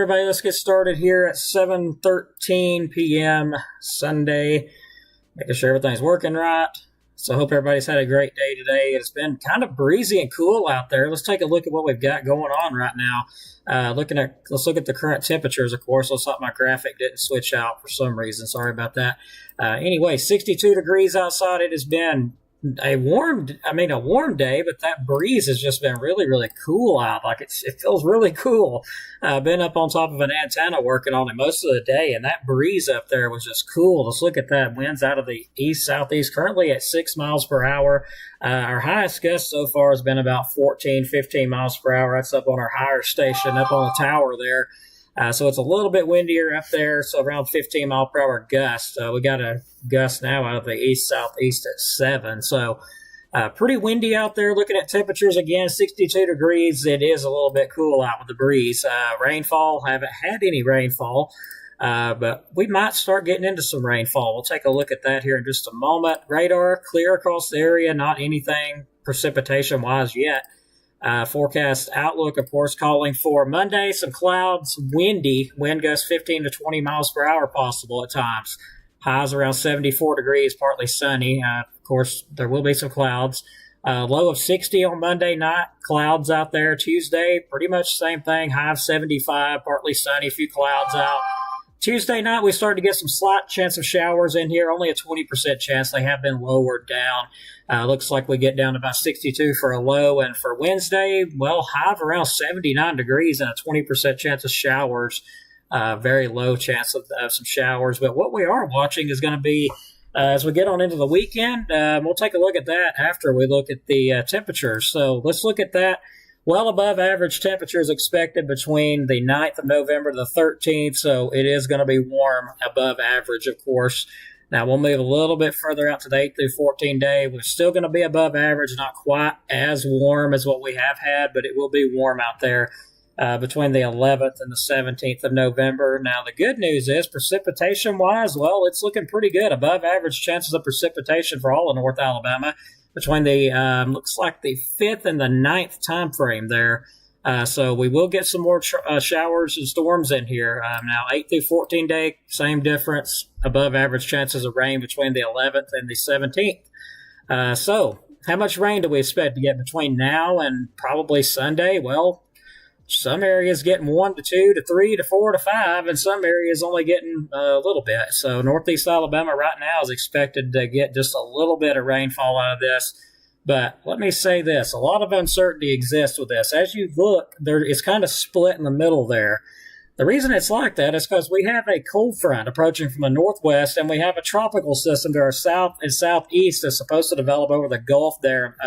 everybody, let's get started here at 7:13 p.m. Sunday. Making sure everything's working right. So I hope everybody's had a great day today. It's been kind of breezy and cool out there. Let's take a look at what we've got going on right now. Let's look at the current temperatures, of course. Looks like my graphic didn't switch out for some reason. Sorry about that. Anyway, 62 degrees outside. It has been a warm day, but that breeze has just been really, really cool out. Like it feels really cool. I've been up on top of an antenna working on it most of the day, and that breeze up there was just cool. Let's look at that. Winds out of the east-southeast, currently at 6 miles per hour. Our highest gust so far has been about 14, 15 miles per hour. That's up on our higher station, up on the tower there. So it's a little bit windier up there, so around 15 mile per hour gust. We got a gust now out of the east-southeast at 7. So pretty windy out there. Looking at temperatures again, 62 degrees. It is a little bit cool out with the breeze. Rainfall, haven't had any rainfall, but we might start getting into some rainfall. We'll take a look at that here in just a moment. Radar clear across the area, not anything precipitation-wise yet. Forecast outlook, of course, calling for Monday, some clouds, windy, wind gusts 15 to 20 miles per hour possible at times. Highs around 74 degrees, partly sunny. Of course, there will be some clouds. Low of 60 on Monday night, clouds out there. Tuesday, pretty much the same thing, high of 75, partly sunny, a few clouds out. Tuesday night, we started to get some slight chance of showers in here, only a 20% chance. They have been lowered down. Looks like we get down to about 62 for a low. And for Wednesday, well, high of around 79 degrees and a 20% chance of showers. Very low chance of some showers. But what we are watching is going to be, as we get on into the weekend, we'll take a look at that after we look at the temperatures. So let's look at that. Well above average temperatures expected between the 9th of November to the 13th, so it is going to be warm above average, of course. Now, we'll move a little bit further out to the 8th through 14 day. We're still going to be above average, not quite as warm as what we have had, but it will be warm out there between the 11th and the 17th of November. Now, the good news is precipitation-wise, well, it's looking pretty good. Above average chances of precipitation for all of North Alabama between the, looks like the 5th and the 9th time frame there. So we will get some more showers and storms in here. Now, 8 through 14 day, same difference. Above average chances of rain between the 11th and the 17th. So how much rain do we expect to get between now and probably Sunday? Well, some areas getting 1 to 2 to 3 to 4 to 5, and some areas only getting a little bit. So Northeast Alabama right now is expected to get just a little bit of rainfall out of this. But let me say this, a lot of uncertainty exists with this. As you look, it's kind of split in the middle there. The reason it's like that is because we have a cold front approaching from the northwest, and we have a tropical system to our south and southeast that's supposed to develop over the Gulf there,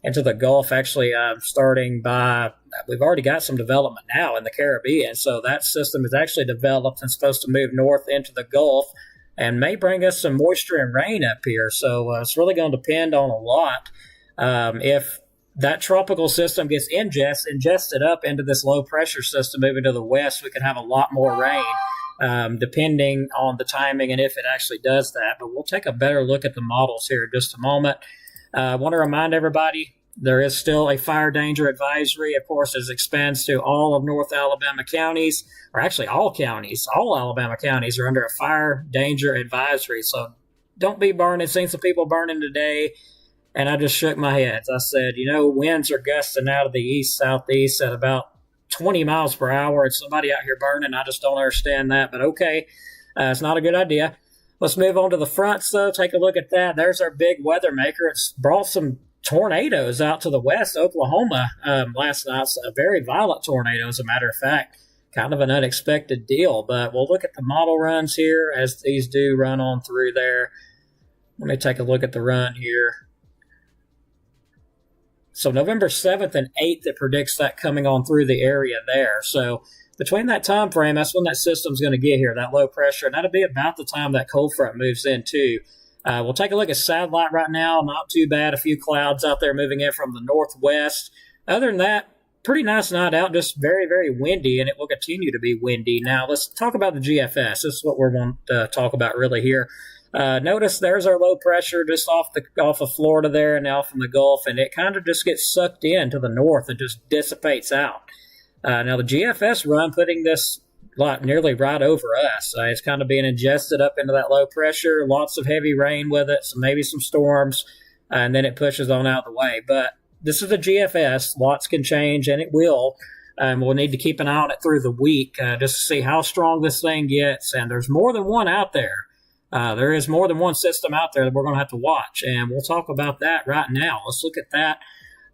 into the Gulf, actually starting by, we've already got some development now in the Caribbean. So that system is actually developed and supposed to move north into the Gulf and may bring us some moisture and rain up here. So it's really going to depend on a lot. If that tropical system gets ingested up into this low pressure system moving to the west, we could have a lot more rain, depending on the timing and if it actually does that. But we'll take a better look at the models here in just a moment. I want to remind everybody there is still a fire danger advisory, of course, as it expands to all of North Alabama counties, or actually all counties. All Alabama counties are under a fire danger advisory. So don't be burning. Seen some people burning today, and I just shook my head. I said, winds are gusting out of the east-southeast at about 20 miles per hour, and somebody out here burning. I just don't understand that, but okay, it's not a good idea. Let's move on to the fronts, though. Take a look at that. There's our big weather maker. It's brought some tornadoes out to the west, Oklahoma, last night. A very violent tornado, as a matter of fact. Kind of an unexpected deal. But we'll look at the model runs here as these do run on through there. Let me take a look at the run here. So November 7th and 8th, it predicts that coming on through the area there. So between that time frame, that's when that system's going to get here, that low pressure, and that'll be about the time that cold front moves in too. We'll take a look at satellite right now. Not too bad. A few clouds out there moving in from the northwest. Other than that, pretty nice night out, just very, very windy, and it will continue to be windy. Now, let's talk about the GFS. This is what we're going to talk about really here. Notice there's our low pressure just off of Florida there and now from the Gulf, and it kind of just gets sucked in to the north and just dissipates out. Now the GFS run putting this nearly right over us. It's kind of being ingested up into that low pressure, lots of heavy rain with it, so maybe some storms, and then it pushes on out of the way. But this is a GFS. Lots can change, and it will. We'll need to keep an eye on it through the week just to see how strong this thing gets. And there's more than one out there. There is more than one system out there that we're going to have to watch, and we'll talk about that right now. Let's look at that.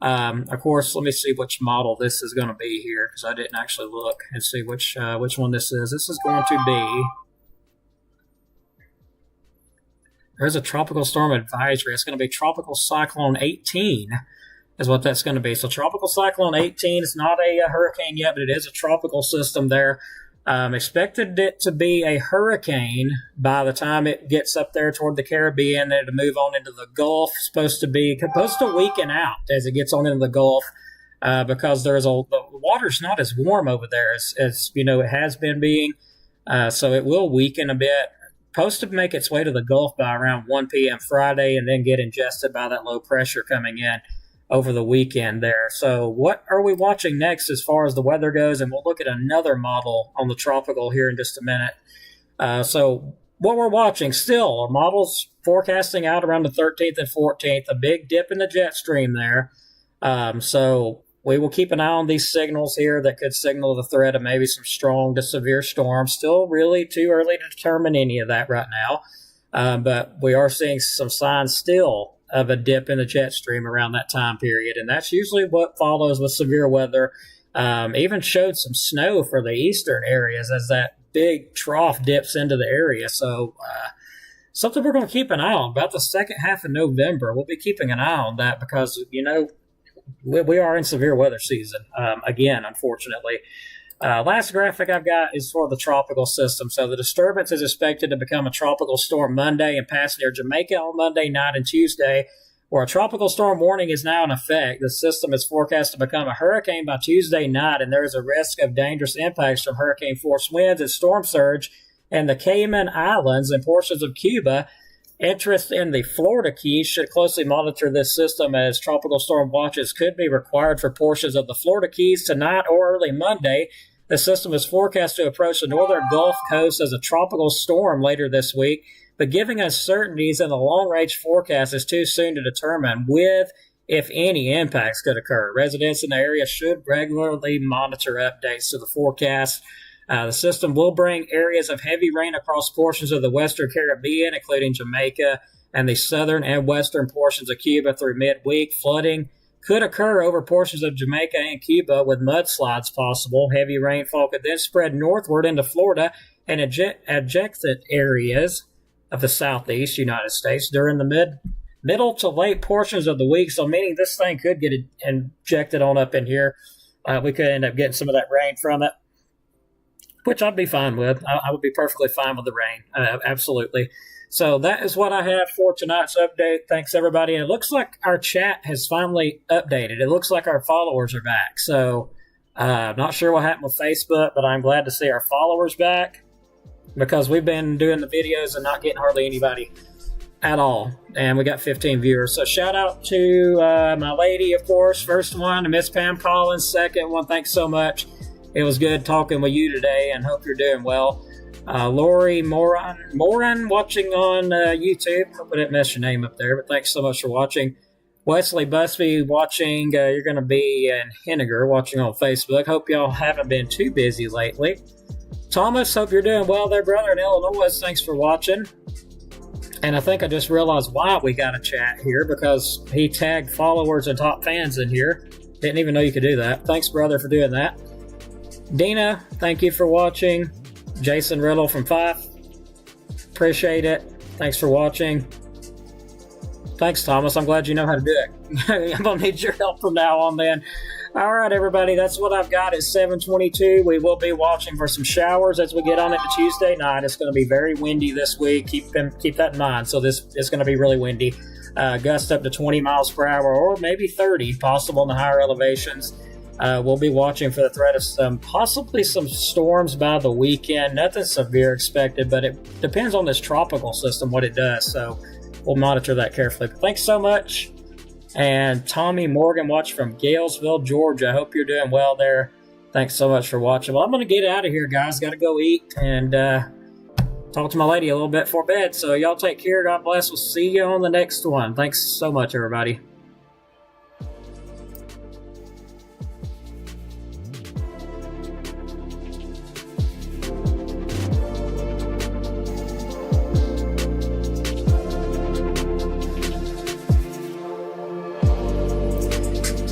Of course, let me see which model this is going to be here, because I didn't actually look and see which one this is. This is going to be... There's a tropical storm advisory. It's going to be Tropical Cyclone 18 is what that's going to be. So Tropical Cyclone 18 is not a hurricane yet, but it is a tropical system there. Expected it to be a hurricane by the time it gets up there toward the Caribbean, then to move on into the Gulf. Supposed to weaken out as it gets on into the Gulf because the water's not as warm over there as it has been being. So it will weaken a bit. Supposed to make its way to the Gulf by around 1 p.m. Friday and then get ingested by that low pressure coming in over the weekend there. So what are we watching next as far as the weather goes? And we'll look at another model on the tropical here in just a minute. So what we're watching still are models forecasting out around the 13th and 14th, a big dip in the jet stream there. So we will keep an eye on these signals here that could signal the threat of maybe some strong to severe storms. Still really too early to determine any of that right now. But we are seeing some signs still of a dip in the jet stream around that time period, and that's usually what follows with severe weather. Even showed some snow for the eastern areas as that big trough dips into the area. So something we're going to keep an eye on. About the second half of November, we'll be keeping an eye on that because, we are in severe weather season again, unfortunately. Last graphic I've got is for the tropical system. So the disturbance is expected to become a tropical storm Monday and pass near Jamaica on Monday night and Tuesday, where a tropical storm warning is now in effect. The system is forecast to become a hurricane by Tuesday night, and there is a risk of dangerous impacts from hurricane force winds and storm surge in the Cayman Islands and portions of Cuba. Interest in the Florida Keys should closely monitor this system, as tropical storm watches could be required for portions of the Florida Keys tonight or early Monday. The system is forecast to approach the northern Gulf Coast as a tropical storm later this week, but giving uncertainties in the long-range forecast is too soon to determine if any impacts could occur. Residents in the area should regularly monitor updates to the forecast. The system will bring areas of heavy rain across portions of the western Caribbean, including Jamaica and the southern and western portions of Cuba through midweek. Flooding could occur over portions of Jamaica and Cuba, with mudslides possible. Heavy rainfall could then spread northward into Florida and adjacent areas of the southeast United States during the middle to late portions of the week. So meaning this thing could get injected on up in here. We could end up getting some of that rain from it, which I'd be fine with. I would be perfectly fine with the rain. Absolutely. So that is what I have for tonight's update. Thanks, everybody. And it looks like our chat has finally updated. It looks like our followers are back. So I'm not sure what happened with Facebook, but I'm glad to see our followers back because we've been doing the videos and not getting hardly anybody at all. And we got 15 viewers. So shout out to my lady, of course. First one, to Miss Pam Collins. Second one, thanks so much. It was good talking with you today, and hope you're doing well. Lori Moran watching on YouTube. Hope I didn't mess your name up there, but thanks so much for watching. Wesley Busby watching. You're going to be in Henniger watching on Facebook. Hope y'all haven't been too busy lately. Thomas, hope you're doing well there, brother, in Illinois. Thanks for watching. And I think I just realized why we got a chat here, because he tagged followers and top fans in here. Didn't even know you could do that. Thanks, brother, for doing that. Dina, thank you for watching. Jason Riddle from Fife, appreciate it. Thanks for watching. Thanks, Thomas. I'm glad you know how to do it. I'm going to need your help from now on then. All right, everybody, that's what I've got at 7:22. We will be watching for some showers as we get on into Tuesday night. It's going to be very windy this week. Keep that in mind. So this is going to be really windy. Gust up to 20 miles per hour or maybe 30, possible in the higher elevations. We'll be watching for the threat of possibly some storms by the weekend. Nothing severe expected, but it depends on this tropical system, what it does. So we'll monitor that carefully. But thanks so much. And Tommy Morgan watch from Galesville, Georgia. I hope you're doing well there Thanks so much for watching. Well, I'm going to get out of here, guys. Got to go eat and talk to my lady a little bit before bed. So y'all take care. God bless. We'll see you on the next one. Thanks so much, everybody.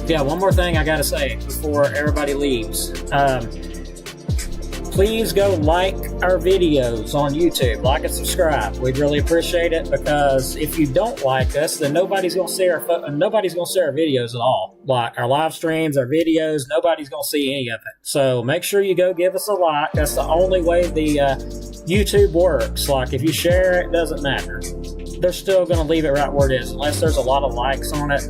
Yeah, one more thing I gotta say before everybody leaves. Please go like our videos on YouTube. Like and subscribe. We'd really appreciate it, because if you don't like us, then nobody's gonna see our videos at all. Like our live streams, our videos, nobody's gonna see any of it. So make sure you go give us a like. That's the only way the YouTube works. Like if you share it, doesn't matter. They're still gonna leave it right where it is, unless there's a lot of likes on it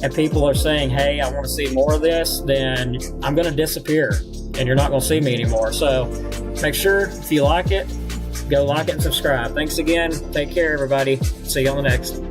and people are saying, hey, I want to see more of this, then I'm going to disappear and you're not going to see me anymore. So make sure, if you like it, go like it and subscribe. Thanks again. Take care, everybody. See you on the next.